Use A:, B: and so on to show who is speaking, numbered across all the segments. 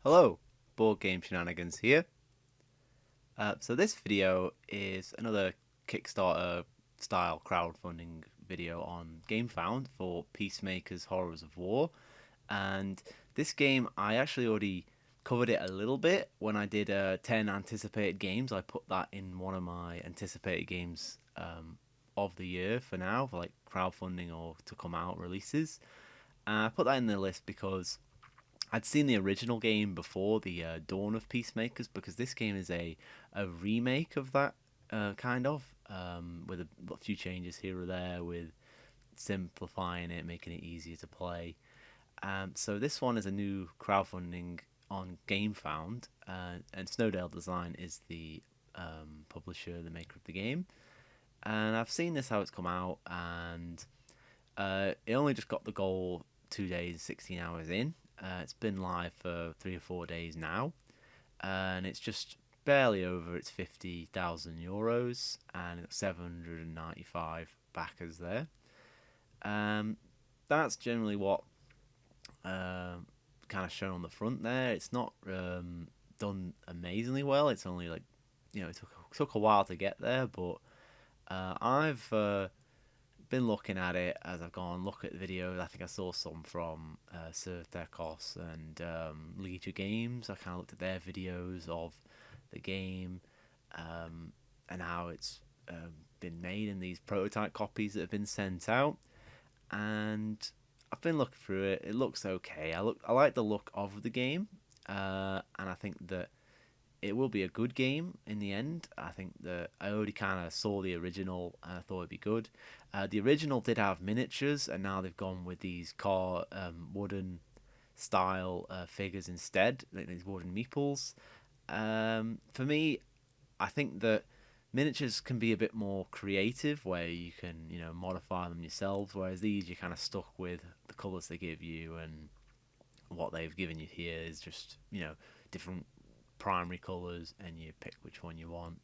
A: Hello, Board Game Shenanigans here. So this video is another Kickstarter style crowdfunding video on Gamefound for Peacemakers Horrors of War. And this game, I actually already covered it a little bit when I did 10 anticipated games. I put that in one of my anticipated games of the year for now, for like crowdfunding or to come out releases. I put that in the list because I'd seen the original game before the Dawn of Peacemakers, because this game is a remake of that kind of with a few changes here or there, with simplifying it, making it easier to play. So this one is a new crowdfunding on Gamefound, and Snowdale Design is the publisher, the maker of the game. And I've seen this how it's come out, and it only just got the goal 2 days, 16 hours in. It's been live for 3 or 4 days now, and it's just barely over its €50,000, and it's 795 backers there. That's generally what kind of shown on the front there. It's not done amazingly well. It's only like, it took a while to get there, but I've been looking at it as I've gone, look at the videos. I think I saw some from Surtekos and Leisure Games. I kind of looked at their videos of the game and how it's been made in these prototype copies that have been sent out. And I've been looking through it. It looks okay. I like the look of the game, and I think that it will be a good game in the end. I think that I already kind of saw the original and I thought it'd be good. The original did have miniatures, and now they've gone with these wooden style figures instead, like these wooden meeples. For me, I think that miniatures can be a bit more creative, where you can modify them yourselves, whereas these you're kind of stuck with the colours they give you, and what they've given you here is just different primary colours, and you pick which one you want.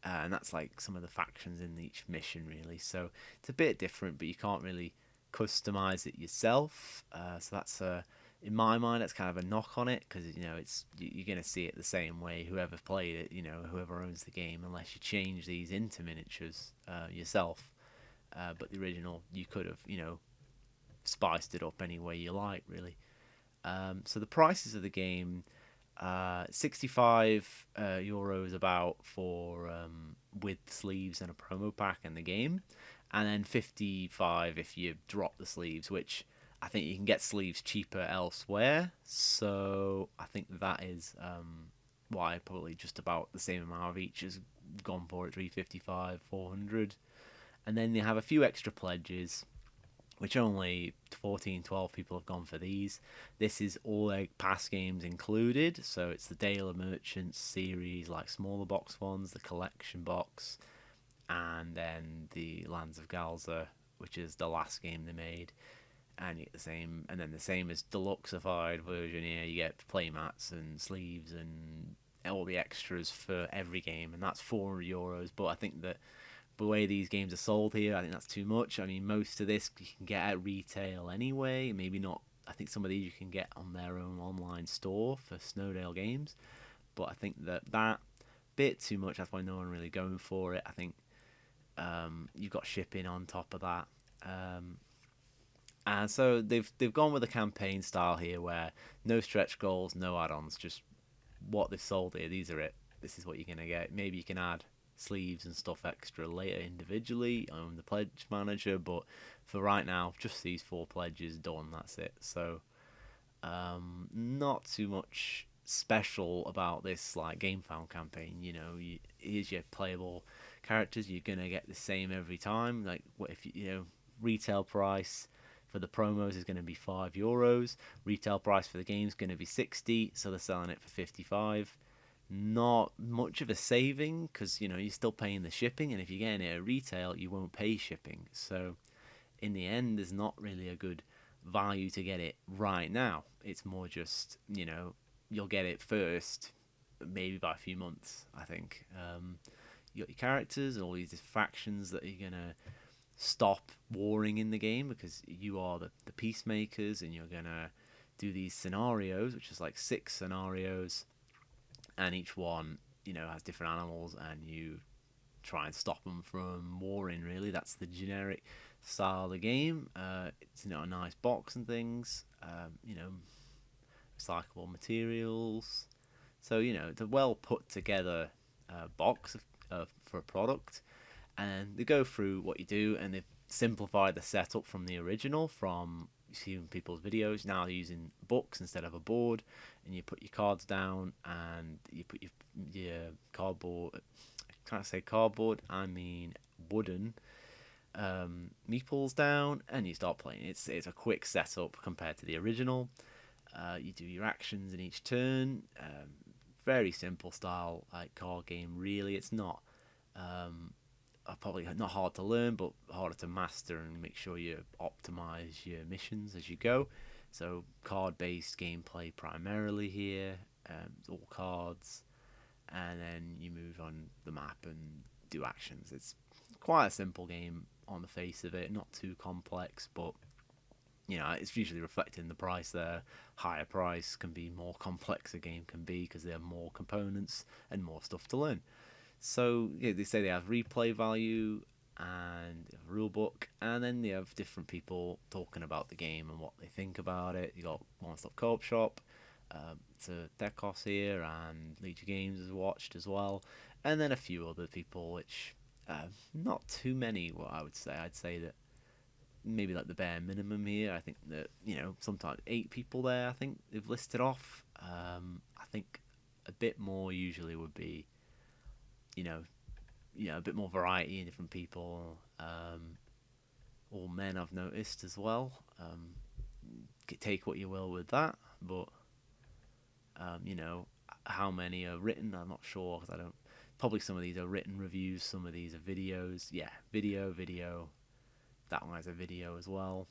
A: And that's like some of the factions in each mission, really. So it's a bit different, but you can't really customize it yourself. So that's in my mind, that's kind of a knock on it, because you're going to see it the same way whoever played it, whoever owns the game, unless you change these into miniatures yourself. But the original, you could have spiced it up any way you like, really. So the prices of the game. 65 euros about for with sleeves and a promo pack in the game, and then 55 if you drop the sleeves, which I think you can get sleeves cheaper elsewhere. So I think that is why probably just about the same amount of each has gone for it, 355, 400. And then you have a few extra pledges, which only 14, 12 people have gone for these. This is all their past games included, so it's the Dale of Merchants series, like smaller box ones, the collection box, and then the Lands of Galza, which is the last game they made. And you get the same, and then the same as deluxeified version here. You get playmats and sleeves and all the extras for every game, and that's €400. But I think that the way these games are sold here, I think that's too much. I mean, most of this you can get at retail anyway. Maybe not. I think some of these you can get on their own online store for Snowdale Games. But I think that bit too much. That's why no one really going for it. I think you've got shipping on top of that. And so they've gone with a campaign style here, where no stretch goals, no add-ons, just what they've sold here. These are it. This is what you're gonna get. Maybe you can add sleeves and stuff extra later individually on the pledge manager, but for right now, just these 4 pledges done. That's it. So not too much special about this like Gamefound campaign. Here's your playable characters. You're gonna get the same every time. Like, what if retail price for the promos is going to be €5. Retail price for the game is going to be 60, so they're selling it for 55. Not much of a saving, because you're still paying the shipping, and if you're getting it at retail, you won't pay shipping. So in the end, there's not really a good value to get it right now. It's more just you'll get it first, maybe by a few months. I think you got your characters and all these factions that you're gonna stop warring in the game, because you are the peacemakers, and you're gonna do these scenarios, which is like 6 scenarios, and each one, has different animals, and you try and stop them from warring. Really, that's the generic style of the game. It's a nice box and things. Recyclable materials. So it's a well put together box for a product, and they go through what you do, and they've simplified the setup from the original. From seeing people's videos, now they're using books instead of a board, and you put your cards down, and you put your cardboard. Can't say cardboard, I mean wooden meeples down, and you start playing. It's a quick setup compared to the original. You do your actions in each turn. Very simple style like card game. Really, it's not probably not hard to learn, but harder to master and make sure you optimize your missions as you go. So card-based gameplay primarily here. All cards. And then you move on the map and do actions. It's quite a simple game on the face of it, not too complex, but it's usually reflecting the price there. Higher price can be more complex a game can be because they have more components and more stuff to learn. So they say they have replay value and a rule book, and then they have different people talking about the game and what they think about it. You got One Stop Co-op Shop. So Decos here, and Legion Games has watched as well, and then a few other people, which not too many. What I would say, I'd say that maybe like the bare minimum here. I think that sometimes 8 people there. I think they've listed off. I think a bit more usually would be, a bit more variety in different people. All men I've noticed as well. Take what you will with that, but. How many are written, I'm not sure, because I don't. Probably some of these are written reviews, some of these are videos. Yeah, video. That one has a video as well.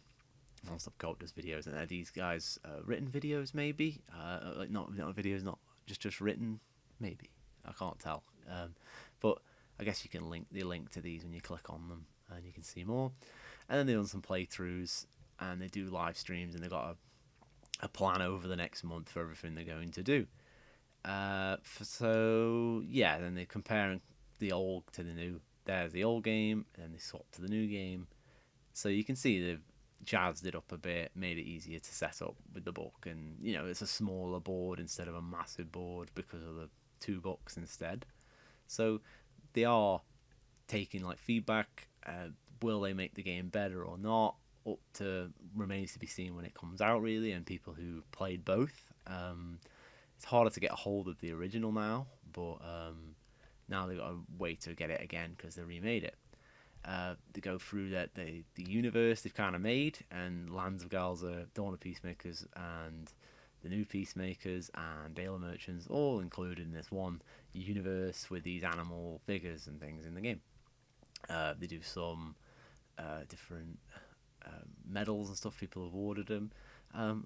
A: Non-Stop Co-op does videos, and are these guys written videos maybe? Like not videos, not just written, maybe. I can't tell. But I guess you can link to these when you click on them, and you can see more. And then they've done some playthroughs, and they do live streams, and they've got a plan over the next month for everything they're going to do. Then they're comparing the old to the new. There's the old game, and then they swap to the new game. So you can see they've jazzed it up a bit, made it easier to set up with the book, and it's a smaller board instead of a massive board because of the 2 books instead. So they are taking like feedback. Will they make the game better or not? Up to remains to be seen when it comes out, really, and people who played both. It's harder to get a hold of the original now, but now they've got a way to get it again because they remade it. They go through the universe they've kind of made, and Lands of Galza, Dawn of Peacemakers, and the new Peacemakers, and Dale of Merchants, all included in this one universe with these animal figures and things in the game. They do some different medals and stuff. People have awarded them.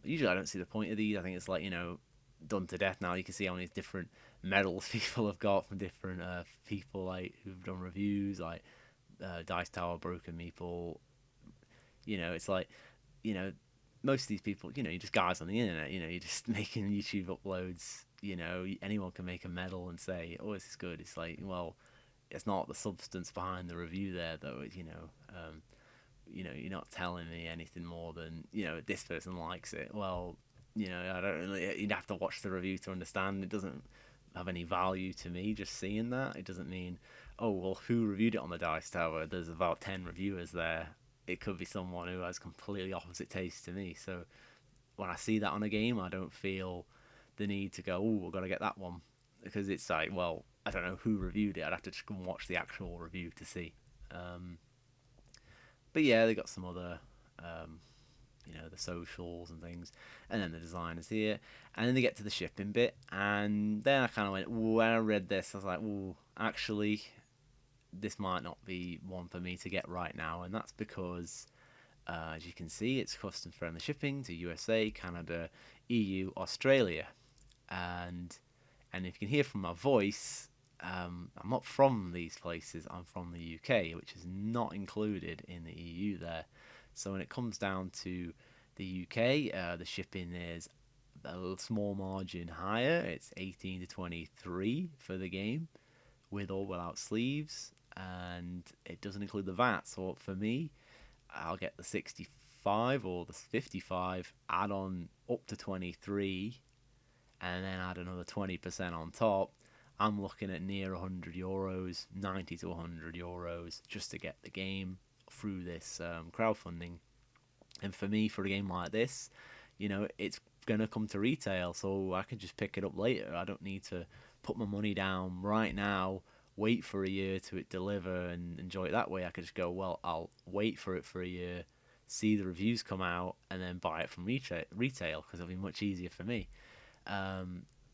A: Usually I don't see the point of these. I think it's like done to death now. You can see how many different medals people have got from different people like who've done reviews, like Dice Tower, Broken Meeple. It's like most of these people, you're just guys on the internet. You're just making YouTube uploads. Anyone can make a medal and say, oh, this is good. It's like, well, it's not the substance behind the review there though. You're not telling me anything more than this person likes it. Well, I don't really. You'd have to watch the review to understand. It doesn't have any value to me just seeing that. It doesn't mean, oh well, who reviewed it on the Dice Tower? There's about 10 reviewers there. It could be someone who has completely opposite taste to me. So when I see that on a game, I don't feel the need to go, oh, I've got to get that one, because it's like, well, I don't know who reviewed it. I'd have to just go and watch the actual review to see. But yeah, they got some other, the socials and things, and then the designers here, and then they get to the shipping bit, and then I kind of went, when I read this, I was like, ooh, actually, this might not be one for me to get right now, and that's because, as you can see, it's custom-friendly shipping to USA, Canada, EU, Australia, and if you can hear from my voice, I'm not from these places. I'm from the UK, which is not included in the EU there. So when it comes down to the UK. The shipping is a small margin higher. It's 18 to 23 for the game, with or without sleeves, and it doesn't include the VAT. So for me, I'll get the 65 or the 55, add on up to 23, and then add another 20% on top. I'm looking at near €100, 90 to €100, just to get the game through this crowdfunding. And for me, for a game like this, it's going to come to retail, so I can just pick it up later. I don't need to put my money down right now, wait for a year to it deliver and enjoy it that way. I could just go, well, I'll wait for it for a year, see the reviews come out, and then buy it from retail, because it'll be much easier for me.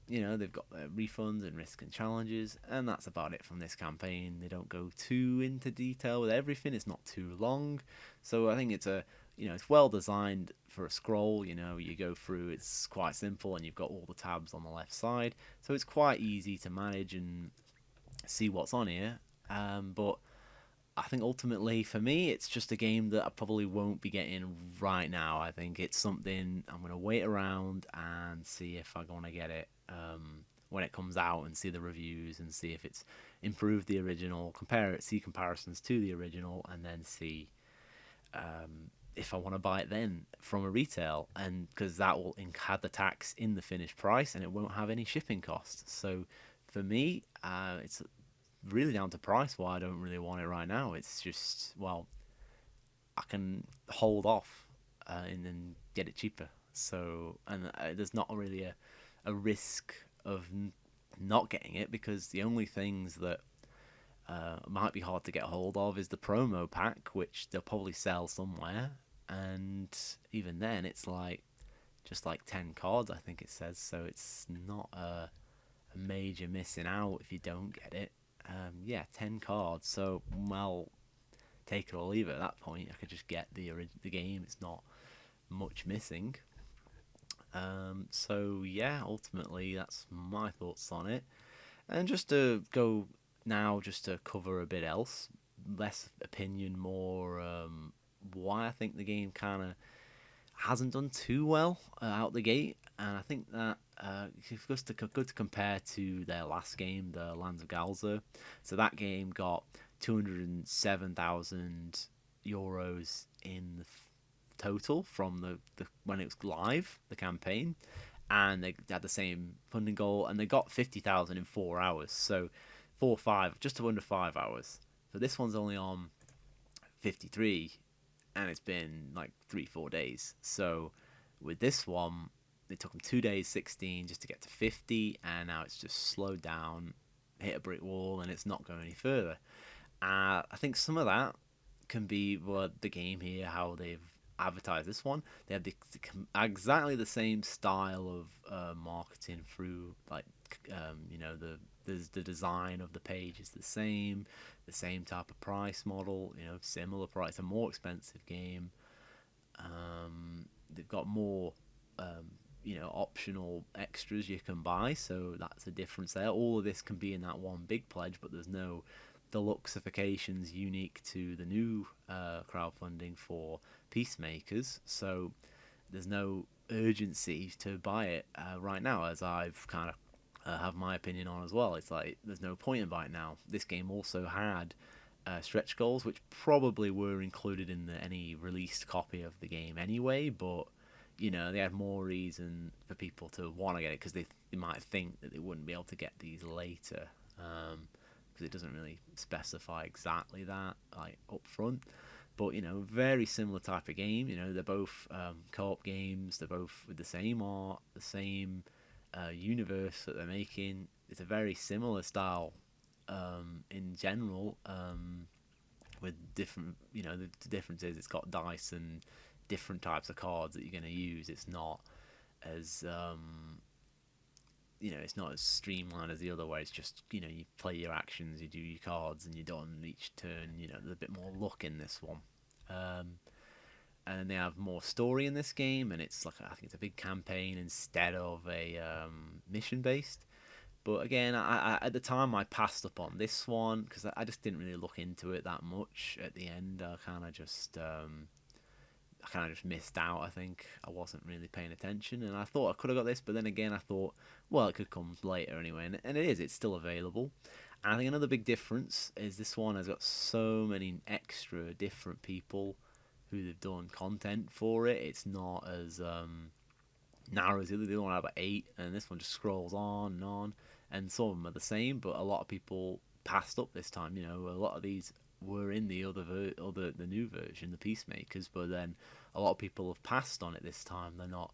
A: They've got their refunds and risks and challenges, and that's about it from this campaign. They don't go too into detail with everything. It's not too long, so I think it's it's well designed for a scroll. You go through, it's quite simple, and you've got all the tabs on the left side, so it's quite easy to manage and see what's on here. But I think ultimately for me, it's just a game that I probably won't be getting right now. I think it's something I'm going to wait around and see if I want to get it when it comes out, and see the reviews and see if it's improved the original, see comparisons to the original, and then see if I want to buy it then from a retail, and because that will have the tax in the finished price and it won't have any shipping costs. So for me, it's really down to price why I don't really want it right now. It's just, well, I can hold off and then get it cheaper. So, and there's not really a risk of not getting it, because the only things that might be hard to get a hold of is the promo pack, which they'll probably sell somewhere, and even then it's just like 10 cards, I think it says, so it's not a major missing out if you don't get it. 10 cards, so, well, take it or leave it at that point. I could just get the game. It's not much missing. Ultimately that's my thoughts on it. And just to go now, just to cover a bit else, less opinion, more why I think the game kind of hasn't done too well out the gate. And I think that it's good to compare to their last game, the Lands of Galza. So that game got €207,000 in the total from the when it was live, the campaign, and they had the same funding goal, and they got 50,000 in 4 hours. So 5, just under 5 hours. So this one's only on 53, and it's been like 3-4 days. So with this one, it took them 2 days, 16, just to get to 50, and now it's just slowed down, hit a brick wall, and it's not going any further. I think some of that can be the game here, how they've advertised this one. They have exactly the same style of marketing through, the design of the page is the same type of price model, similar price, a more expensive game. They've got more optional extras you can buy, so that's a difference there. All of this can be in that one big pledge, but there's no deluxeifications unique to the new crowdfunding for Peacemakers, so there's no urgency to buy it right now, as I've kind of have my opinion on as well. It's like there's no point in buying now. This game also had stretch goals, which probably were included in any released copy of the game anyway, but they had more reason for people to want to get it, because they might think that they wouldn't be able to get these later, because it doesn't really specify exactly that up front. But very similar type of game. They're both co-op games. They're both with the same art, the same universe that they're making. It's a very similar style in general, with different. The difference is it's got dice and different types of cards that you're going to use. It's not as it's not as streamlined as the other way. It's just you play your actions, you do your cards, and you're done each turn. There's a bit more luck in this one, and they have more story in this game, and it's I think it's a big campaign instead of a mission based. But again, I at the time I passed up on this one because I just didn't really look into it that much. At the end, I kind of just I kind of just missed out. I think I wasn't really paying attention, and I thought I could have got this, but then again, I thought, well, it could come later anyway, and it is. It's still available. And I think another big difference is this one has got so many extra different people who have done content for it. It's not as narrow as the other. The other one had about 8, and this one just scrolls on and on. And some of them are the same, but a lot of people passed up this time. You know, a lot of these were in the the new version, the Peacemakers, but then a lot of people have passed on it this time. They're not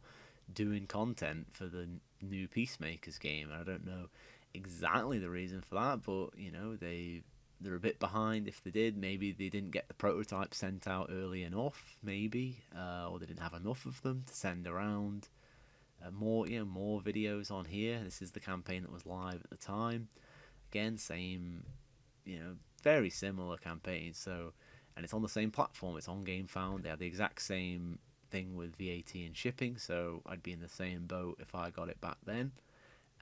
A: doing content for the new Peacemakers game. I don't know exactly the reason for that, but you know, they're a bit behind. If they did, maybe they didn't get the prototype sent out early enough, maybe, or they didn't have enough of them to send around. More videos on here. This is the campaign that was live at the time. Again, same, very similar campaign. So, and it's on the same platform. It's on Gamefound. They have the exact same thing with VAT and shipping. So I'd be in the same boat if I got it back then.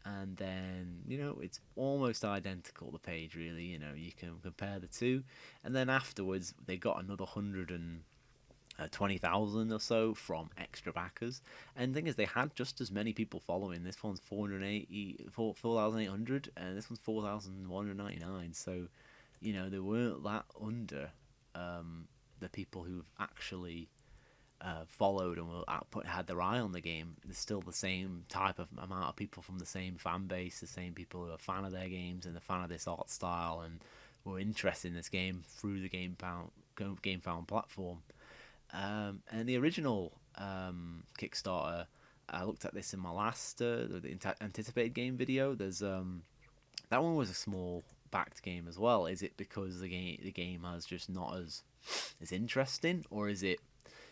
A: And then, it's almost identical, the page, really. You can compare the two. And then afterwards, they got another 120,000 or so from extra backers. And the thing is, they had just as many people following. This one's 4,800, and this one's 4,199. So, they weren't that under the people who've actually followed and had their eye on the game. There's still the same type of amount of people from the same fan base, the same people who are a fan of their games and a fan of this art style and were interested in this game through the Gamefound platform. And the original Kickstarter, I looked at this in my last the anticipated game video. There's that one was a small backed game as well. Is it because the game has just not as interesting, or is it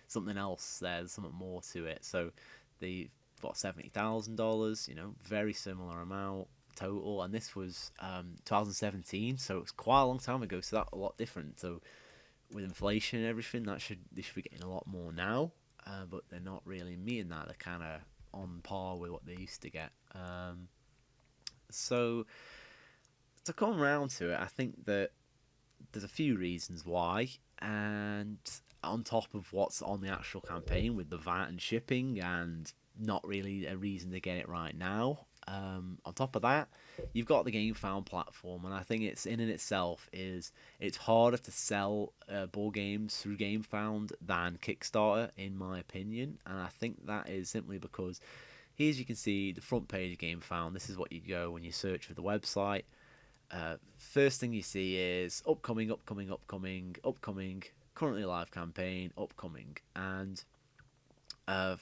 A: something else? There's something more to it. So they got $70,000, very similar amount total, and this was 2017, so it's quite a long time ago, so that's a lot different. So with inflation and everything, they should be getting a lot more now, but they're not really meeting that. They're kind of on par with what they used to get. So to come around to it, I think that there's a few reasons why, and on top of what's on the actual campaign with the VAT and shipping, and not really a reason to get it right now. On top of that, you've got the Gamefound platform, and I think it's it's harder to sell board games through Gamefound than Kickstarter, in my opinion. And I think that is simply because here, as you can see, the front page of Gamefound. This is what you go when you search for the website. First thing you see is upcoming, currently live campaign, upcoming, and out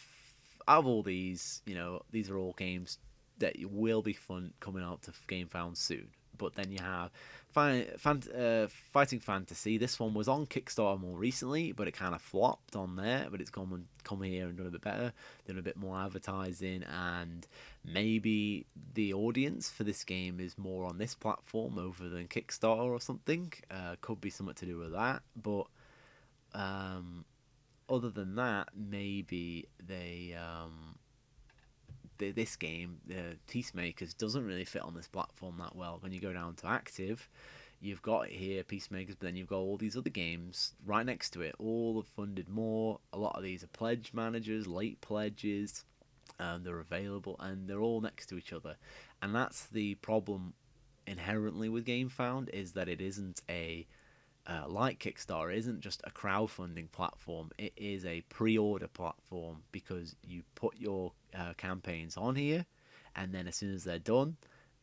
A: of all these, these are all games that will be fun coming out to Gamefound soon. But then you have Fighting Fantasy. This one was on Kickstarter more recently, but it kind of flopped on there. But it's come here and done a bit better, done a bit more advertising, and maybe the audience for this game is more on this platform over than Kickstarter or something. Could be something to do with that. But other than that, maybe this game, the Peacemakers, doesn't really fit on this platform that well. When you go down to active, you've got it here, Peacemakers, but then you've got all these other games right next to it. All have funded more. A lot of these are pledge managers, late pledges. They're available, and they're all next to each other. And that's the problem inherently with Gamefound, is that it isn't like Kickstarter, isn't just a crowdfunding platform. It is a pre-order platform, because you put your campaigns on here, and then as soon as they're done,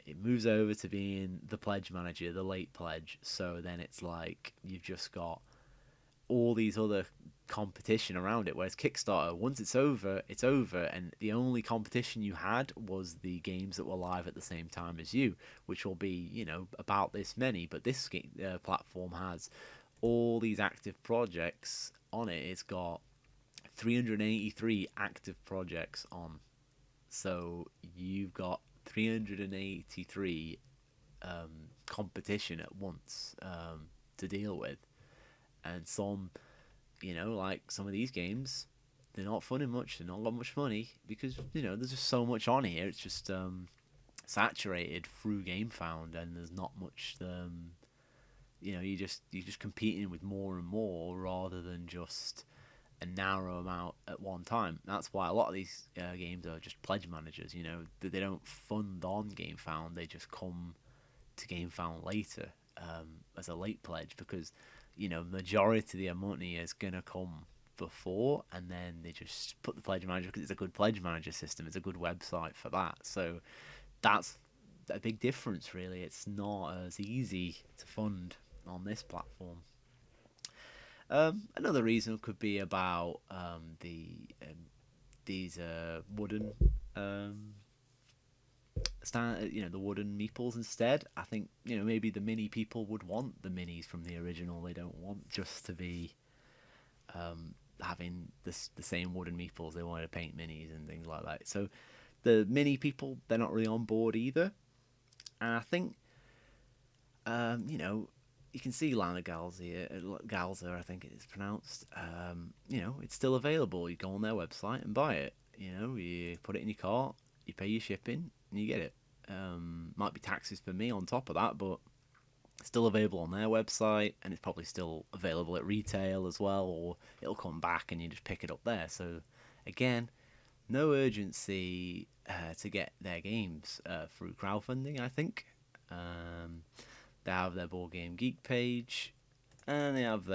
A: it moves over to being the pledge manager, the late pledge. So then it's like you've just got all these other competition around it, whereas Kickstarter, once it's over, and the only competition you had was the games that were live at the same time as you, which will be, about this many. But this platform has all these active projects on it. It's got 383 active projects on, so you've got 383 competition at once to deal with. And some, like some of these games, they're not funding much, they're not got much money, because there's just so much on here. It's just saturated through Gamefound, and there's not much you're just competing with more and more, rather than just a narrow amount at one time. That's why a lot of these games are just pledge managers. They don't fund on Gamefound; they just come to Gamefound later as a late pledge because majority of their money is gonna come before, and then they just put the pledge manager because it's a good pledge manager system. It's a good website for that. So that's a big difference, really. It's not as easy to fund on this platform. Another reason could be about these wooden the wooden meeples instead. I think maybe the mini people would want the minis from the original. They don't want just to be having the same wooden meeples. They want to paint minis and things like that. So the mini people, they're not really on board either. And I think you can see Lana Galza, I think it's pronounced. It's still available. You go on their website and buy it. You put it in your cart, you pay your shipping, and you get it. Might be taxes for me on top of that, but it's still available on their website, and it's probably still available at retail as well, or it'll come back and you just pick it up there. So, again, no urgency to get their games through crowdfunding, I think. They have their Board Game Geek page, and they have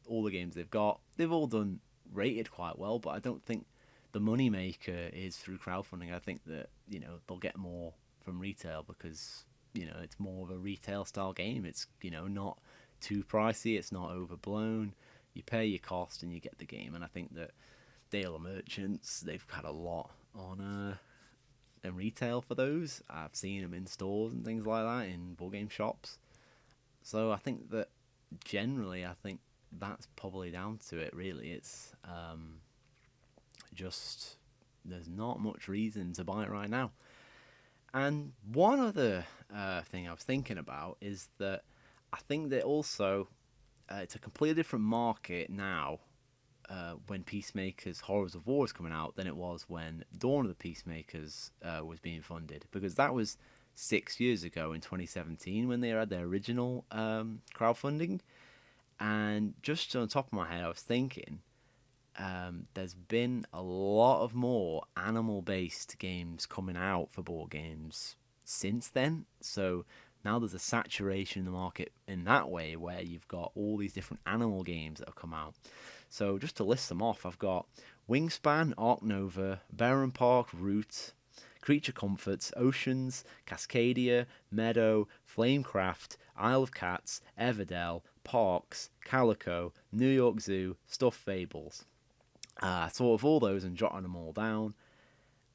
A: all the games they've got. They've all done rated quite well, but I don't think the money maker is through crowdfunding. I think that they'll get more from retail because it's more of a retail style game. It's not too pricey. It's not overblown. You pay your cost and you get the game. And I think that Dale Merchants, they've had a lot on in retail for those. I've seen them in stores and things like that in board game shops. So I think that generally, that's probably down to it. Really, it's just there's not much reason to buy it right now. And one other thing I was thinking about is that I think that also it's a completely different market now when Peacemakers Horrors of War is coming out than it was when Dawn of the Peacemakers was being funded, because that was 6 years ago in 2017 when they had their original crowdfunding. And just on the top of my head, I was thinking there's been a lot of more animal-based games coming out for board games since then. So now there's a saturation in the market in that way where you've got all these different animal games that have come out. So just to list them off, I've got Wingspan, Arc Nova, Baron Park, Root, Creature Comforts, Oceans, Cascadia, Meadow, Flamecraft, Isle of Cats, Everdell, Parks, Calico, New York Zoo, Stuffed Fables. Sort of all those and jotting them all down.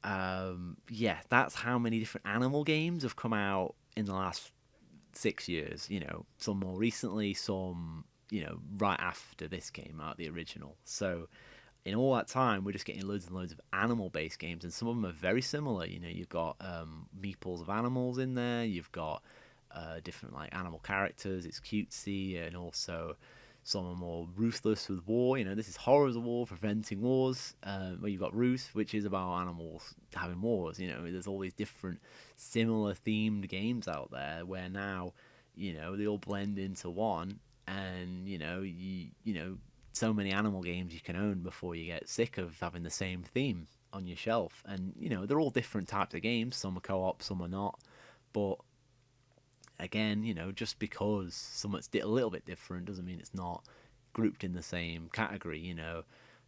A: That's how many different animal games have come out in the last 6 years. Some more recently, some right after this came out, the original. So in all that time, we're just getting loads and loads of animal-based games, and some of them are very similar. You've got meeples of animals in there. You've got different animal characters. It's cutesy, and also some are more ruthless with war. This is Horrors of War, preventing wars. Where you've got Ruth, which is about animals having wars. There's all these different similar themed games out there where now, they all blend into one, and so many animal games you can own before you get sick of having the same theme on your shelf. And they're all different types of games. Some are co-op, some are not. But again, just because something's a little bit different doesn't mean it's not grouped in the same category.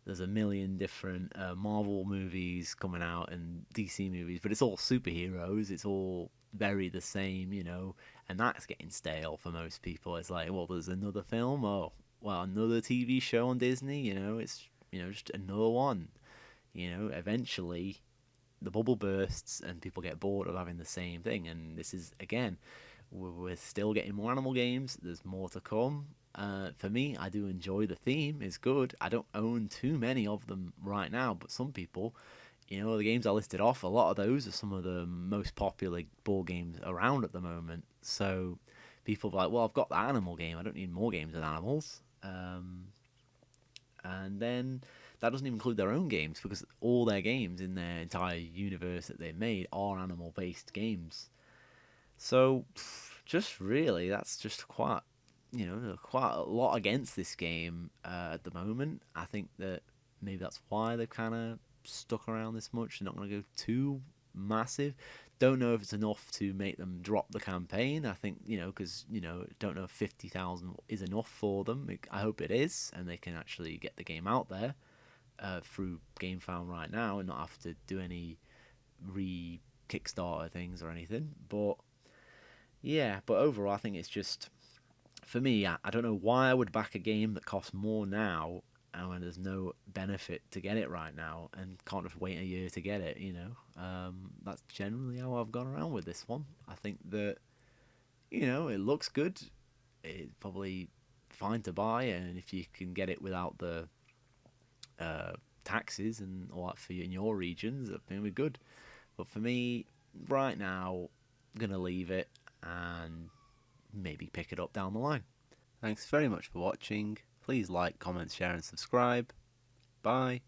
A: There's a million different Marvel movies coming out and DC movies, but it's all superheroes. It's all very the same, and that's getting stale for most people. It's like, well, there's another film, another TV show on Disney, it's just another one. Eventually the bubble bursts and people get bored of having the same thing. And this is, again, we're still getting more animal games. There's more to come. For me, I do enjoy the theme. It's good. I don't own too many of them right now, but some people, the games I listed off, a lot of those are some of the most popular board games around at the moment. So people are like, well, I've got the animal game. I don't need more games with animals. And then that doesn't even include their own games, because all their games in their entire universe that they've made are animal-based games. So, just really, that's just quite a lot against this game at the moment. I think that maybe that's why they've kind of stuck around this much. They're not going to go too massive. Don't know if it's enough to make them drop the campaign. I think, because, don't know if 50,000 is enough for them. I hope it is, and they can actually get the game out there through Gamefound right now and not have to do any Kickstarter things or anything. But yeah, but overall, I think it's just, for me, I don't know why I would back a game that costs more now and when there's no benefit to get it right now and can't just wait a year to get it, That's generally how I've gone around with this one. I think that, it looks good. It's probably fine to buy, and if you can get it without the taxes and all that for you in your regions, I think we're good. But for me, right now, I'm going to leave it and maybe pick it up down the line. Thanks very much for watching. Please like, comment, share and subscribe. Bye.